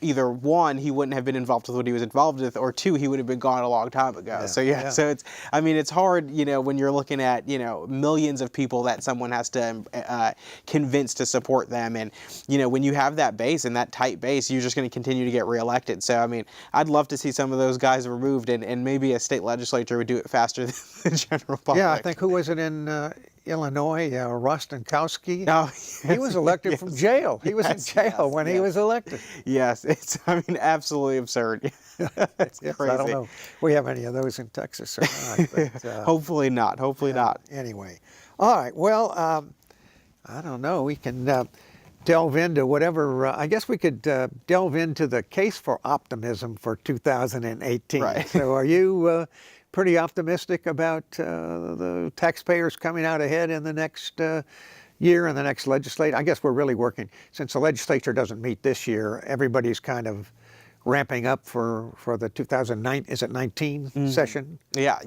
either one, he wouldn't have been involved with what he was involved with, or two, he would have been gone a long time ago. Yeah. So it's hard, when you're looking at, millions of people that someone has to convince to support them. And, when you have that base and that tight base, you're just going to continue to get reelected. So, I mean, I'd love to see some of those guys removed, and maybe a state legislature would do it faster than the general public. Yeah, I think, who was it in Illinois? Rostenkowski. Oh, he was elected from jail. He was in jail when he was elected. Yes, it's, absolutely absurd. It's crazy. I don't know if we have any of those in Texas or not. But, hopefully not. Hopefully not. Anyway. All right. Well, I don't know. We can delve into whatever. I guess we could delve into the case for optimism for 2018. Right. So are you pretty optimistic about the taxpayers coming out ahead in the next year and the next legislature? I guess we're really working, since the legislature doesn't meet this year, everybody's kind of ramping up for the 2019 session. Yeah.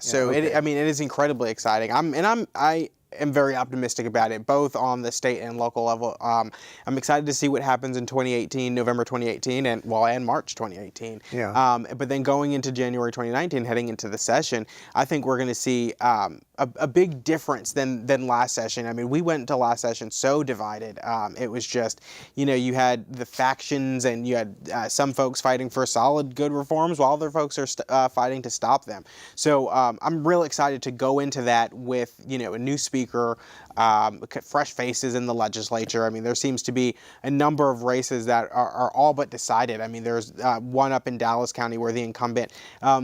So okay. it is incredibly exciting. I am very optimistic about it, both on the state and local level. I'm excited to see what happens in 2018, November 2018, and March 2018. Yeah. But then going into January 2019, heading into the session, I think we're going to see a big difference than last session. I mean, we went into last session so divided. It was just, you had the factions, and you had some folks fighting for solid, good reforms, while other folks are fighting to stop them. So I'm real excited to go into that with, a new speaker, fresh faces in the legislature. I mean, there seems to be a number of races that are all but decided. I mean, there's one up in Dallas County where the incumbent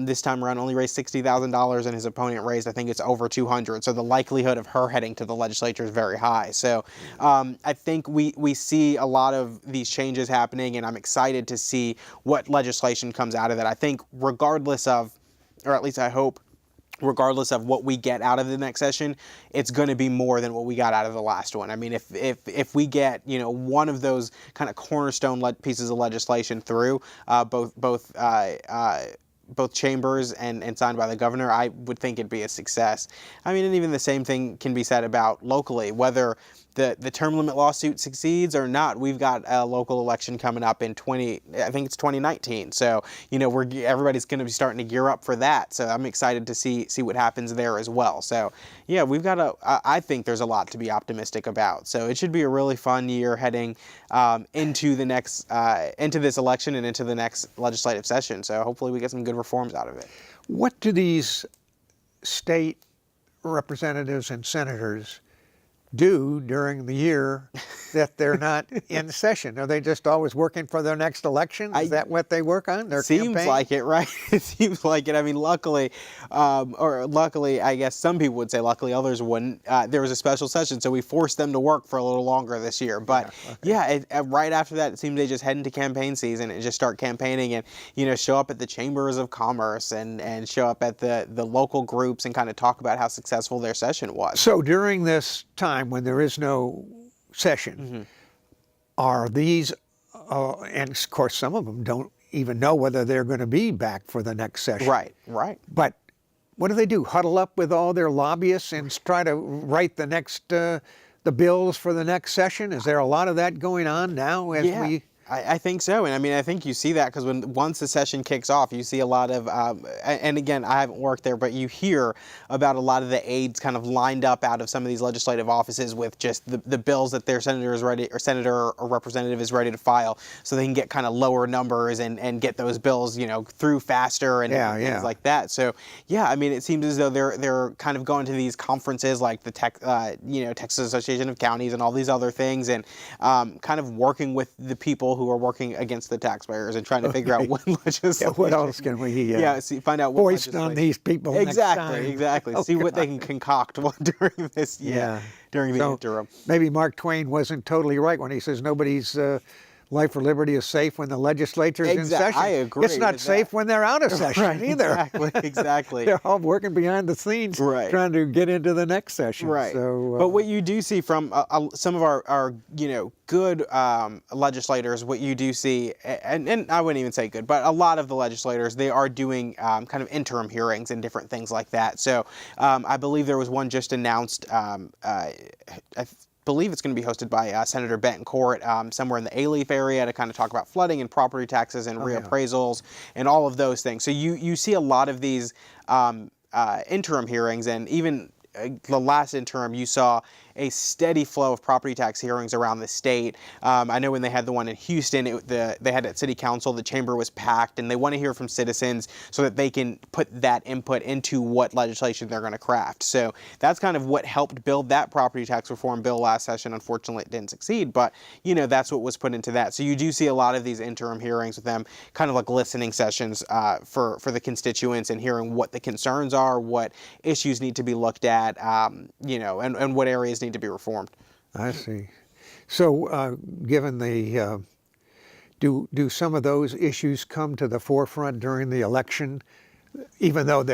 this time around only raised $60,000, and his opponent raised, I think it's over 200. So the likelihood of her heading to the legislature is very high. So I think we see a lot of these changes happening, and I'm excited to see what legislation comes out of it. I think regardless of, or at least I hope, regardless of what we get out of the next session, it's going to be more than what we got out of the last one. I mean, if we get, one of those kind of cornerstone pieces of legislation through, both chambers and signed by the governor, I would think it'd be a success. I mean, and even the same thing can be said about locally, whether the term limit lawsuit succeeds or not, we've got a local election coming up in 2019. So, everybody's going to be starting to gear up for that. So I'm excited to see what happens there as well. So, yeah, I think there's a lot to be optimistic about. So it should be a really fun year heading into this election and into the next legislative session. So hopefully we get some good reforms out of it. What do these state representatives and senators do during the year that they're not in session? Are they just always working for their next election? Is that what they work on? Their Seems campaign? like it, right? It seems like it. I mean, luckily, I guess some people would say luckily, others wouldn't. There was a special session, so we forced them to work for a little longer this year. But right after that, it seems they just head into campaign season and just start campaigning and, show up at the chambers of commerce and show up at the local groups and kind of talk about how successful their session was. So during this time when there is no session, are these, and of course some of them don't even know whether they're going to be back for the next session. Right. But what do? Huddle up with all their lobbyists and try to write the next, the bills for the next session? Is there a lot of that going on now as we... I think so, and I mean, I think you see that because once the session kicks off, you see a lot of, and again, I haven't worked there, but you hear about a lot of the aides kind of lined up out of some of these legislative offices with just the bills that their senator or representative is ready to file, so they can get kind of lower numbers and get those bills, through faster and things like that. So I mean, it seems as though they're kind of going to these conferences like the Texas Association of Counties and all these other things, and kind of working with the people who are working against the taxpayers and trying to figure out what legislation. What else can we find out what foist on these people exactly. Oh, see what they can concoct during this during the interim. Maybe Mark Twain wasn't totally right when he says nobody's life or liberty is safe when the legislature's in session. I agree. It's not safe when they're out of session either. Exactly. They're all working behind the scenes trying to get into the next session. Right. So, but what you do see from some of our good legislators, what you do see, and I wouldn't even say good, but a lot of the legislators, they are doing kind of interim hearings and different things like that. So I believe there was one just announced, I believe it's going to be hosted by Senator Betancourt somewhere in the A-Leaf area to kind of talk about flooding and property taxes and reappraisals and all of those things. So you see a lot of these interim hearings, and even the last interim, you saw a steady flow of property tax hearings around the state. I know when they had the one in Houston, they had at City Council, the chamber was packed, and they want to hear from citizens so that they can put that input into what legislation they're going to craft. So that's kind of what helped build that property tax reform bill last session. Unfortunately, it didn't succeed, but that's what was put into that. So you do see a lot of these interim hearings with them, kind of like listening sessions for the constituents and hearing what the concerns are, what issues need to be looked at, and what areas need to be reformed. I see. So, given the, do some of those issues come to the forefront during the election, even though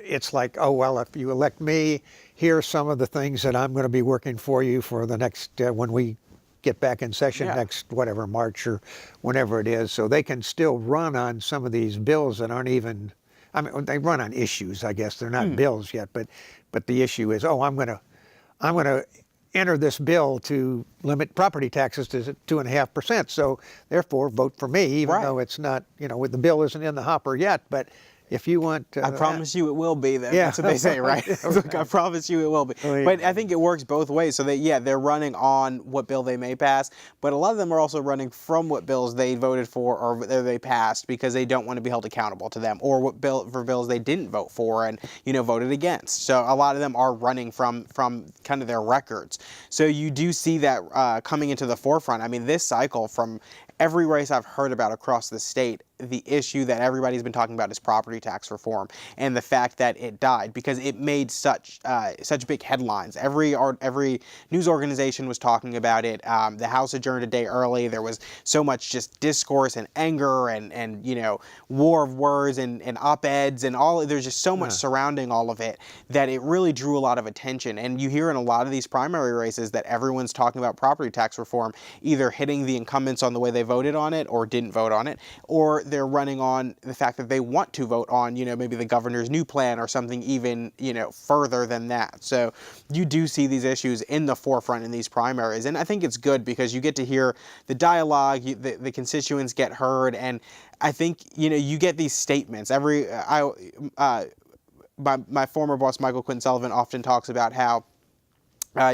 it's like, oh well, if you elect me, here's some of the things that I'm going to be working for you for the next when we get back in session next whatever March or whenever it is, so they can still run on some of these bills that aren't even. I mean, they run on issues, I guess. They're not bills yet, but the issue is, I'm going to enter this bill to limit property taxes to 2.5%. So therefore, vote for me, even though it's not, the bill isn't in the hopper yet. But if you want, I promise you it will be. That's what they say, right? Look, I promise you it will be. But I think it works both ways. So they're running on what bill they may pass, but a lot of them are also running from what bills they voted for or they passed because they don't want to be held accountable to them, or what bills they didn't vote for and voted against. So a lot of them are running from kind of their records. So you do see that coming into the forefront. I mean, this cycle, from every race I've heard about across the state, the issue that everybody's been talking about is property tax reform, and the fact that it died because it made such big headlines. Every news organization was talking about it. The House adjourned a day early. There was so much just discourse and anger and war of words and op-eds and all. There's just so much surrounding all of it that it really drew a lot of attention. And you hear in a lot of these primary races that everyone's talking about property tax reform, either hitting the incumbents on the way they voted on it or didn't vote on it, or they're running on the fact that they want to vote on, maybe the governor's new plan or something even, further than that. So you do see these issues in the forefront in these primaries, and I think it's good because you get to hear the dialogue, the constituents get heard, and I think you get these statements. My former boss Michael Quinn Sullivan often talks about how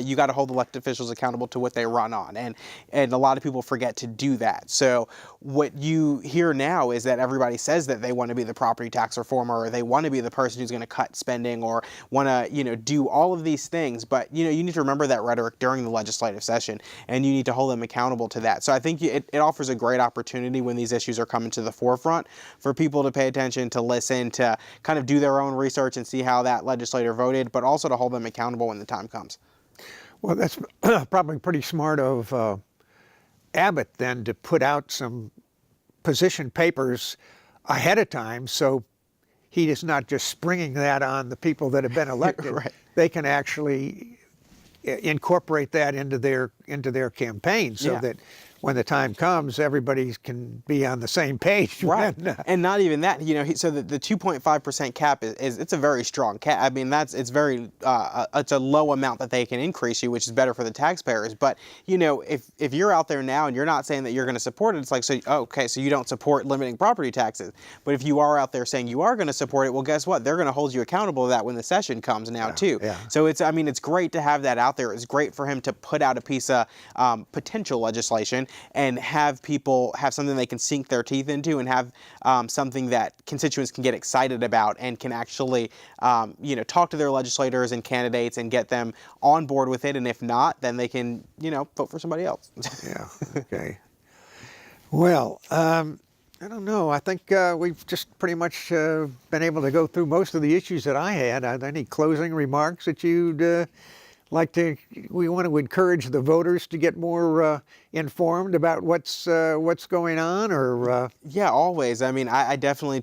you got to hold elected officials accountable to what they run on, and a lot of people forget to do that. So what you hear now is that everybody says that they want to be the property tax reformer, or they want to be the person who's going to cut spending, or want to do all of these things. But you need to remember that rhetoric during the legislative session, and you need to hold them accountable to that. So I think it offers a great opportunity when these issues are coming to the forefront for people to pay attention, to listen, to kind of do their own research and see how that legislator voted, but also to hold them accountable when the time comes. Well, that's probably pretty smart of Abbott then to put out some position papers ahead of time, so he is not just springing that on the people that have been elected. Right. They can actually incorporate that into their campaign, so that when the time comes, everybody can be on the same page. Right. And not even that, so the 2.5% cap is it's a very strong cap. I mean, it's a low amount that they can increase you, which is better for the taxpayers. But, if you're out there now and you're not saying that you're going to support it, it's like, so you don't support limiting property taxes. But if you are out there saying you are going to support it, well, guess what? They're going to hold you accountable to that when the session comes now, too. Yeah. So it's great to have that out there. It's great for him to put out a piece of potential legislation and have people have something they can sink their teeth into, and have something that constituents can get excited about, and can actually, talk to their legislators and candidates and get them on board with it. And if not, then they can, vote for somebody else. Yeah. Okay. Well, I don't know. I think we've just pretty much been able to go through most of the issues that I had. Are there any closing remarks that you'd like to? We want to encourage the voters to get more informed about what's going on, or Yeah, always. I mean, I definitely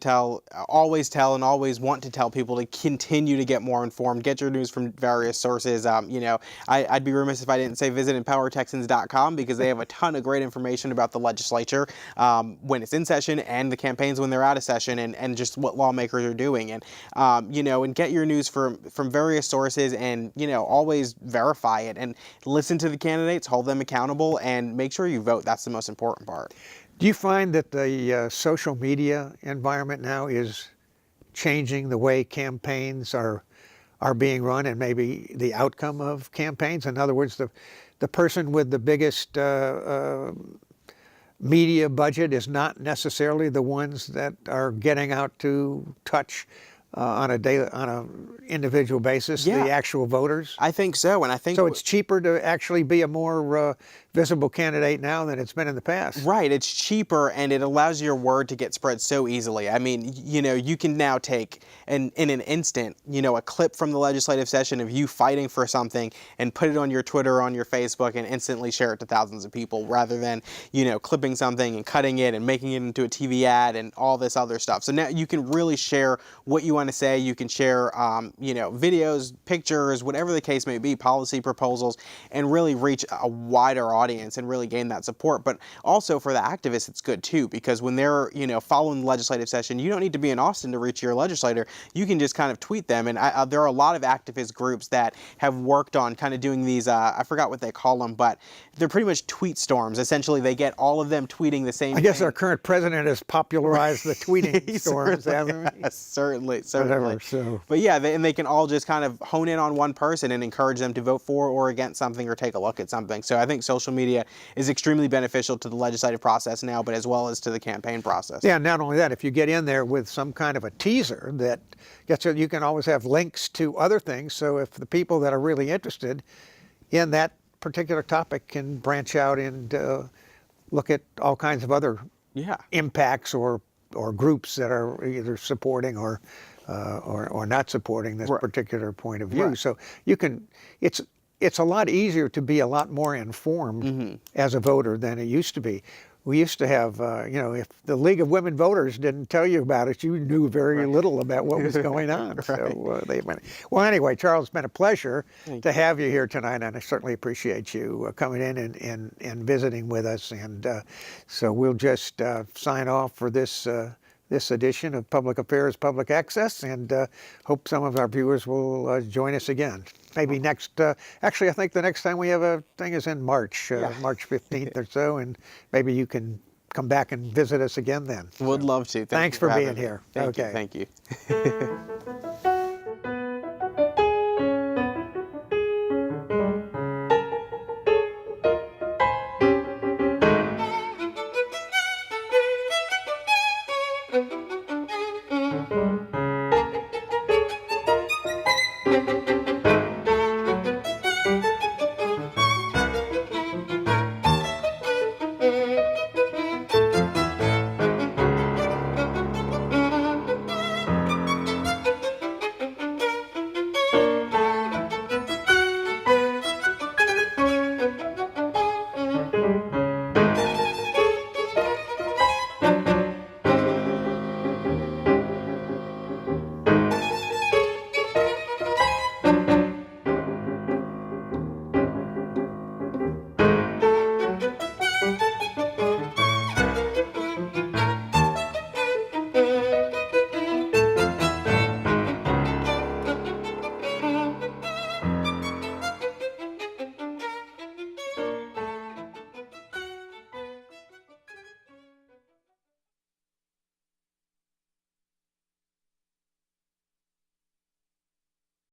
always tell and always want to tell people to continue to get more informed, get your news from various sources. I'd be remiss if I didn't say visit EmpowerTexans.com, because they have a ton of great information about the legislature when it's in session, and the campaigns when they're out of session, and just what lawmakers are doing, and and get your news from various sources, and always verify it, and listen to the candidates, hold them accountable, and make sure you vote. That's the most important part. do you find that the social media environment now is changing the way campaigns are being run, and maybe the outcome of campaigns? In other words, the person with the biggest media budget is not necessarily the ones that are getting out to touch on a individual basis the actual voters. I think so, and I think so. It's cheaper to actually be a more visible candidate now than it's been in the past. Right, it's cheaper, and it allows your word to get spread so easily. I mean, you can now take, in an instant, a clip from the legislative session of you fighting for something, and put it on your Twitter or on your Facebook, and instantly share it to thousands of people, rather than, clipping something and cutting it and making it into a TV ad and all this other stuff. So now you can really share what you want to say. You can share, videos, pictures, whatever the case may be, policy proposals, and really reach a wider audience and really gain that support. But also for the activists, it's good too, because when they're, following the legislative session, you don't need to be in Austin to reach your legislator. You can just kind of tweet them. And there are a lot of activist groups that have worked on kind of doing these, I forgot what they call them, but they're pretty much tweet storms. Essentially, they get all of them tweeting the same thing. I guess our current president has popularized the tweeting storms, hasn't he? Certainly. Whatever, so. But yeah, they can all just kind of hone in on one person and encourage them to vote for or against something, or take a look at something. So I think social media is extremely beneficial to the legislative process now, but as well as to the campaign process. Yeah, not only that, if you get in there with some kind of a teaser that gets you can always have links to other things. So if the people that are really interested in that particular topic can branch out and look at all kinds of other impacts or groups that are either supporting or not supporting this particular point of view. Right. So you can, it's a lot easier to be a lot more informed as a voter than it used to be. we used to have, if the League of Women Voters didn't tell you about it, you knew very little about what was going on. Right. So they went. Well, anyway, Charles, it's been a pleasure Thank to you. have you here tonight, and I certainly appreciate you coming in and visiting with us. And so we'll just sign off for this edition of Public Affairs Public Access, and hope some of our viewers will join us again. Maybe next, actually, I think the next time we have a thing is in March, March 15th or so, and maybe you can come back and visit us again then. Would love to. Thanks you for being having me. here. Thank Okay. you. Thank you.